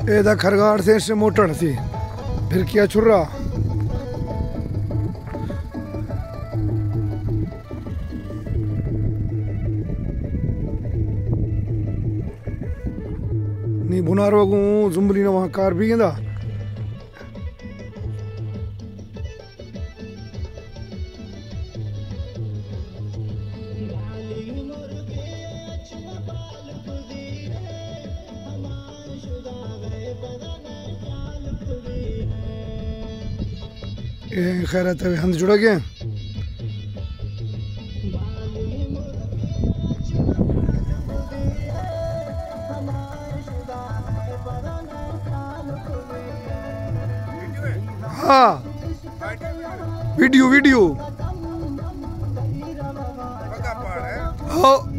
एदा खरगाड़ से मोटर थी फिर किया छुर्रा नी बुनारो को जुम्बली ने वहाँ कार भी गेंदा खैर हम जुड़ा गए हाँ वीडियो हाँ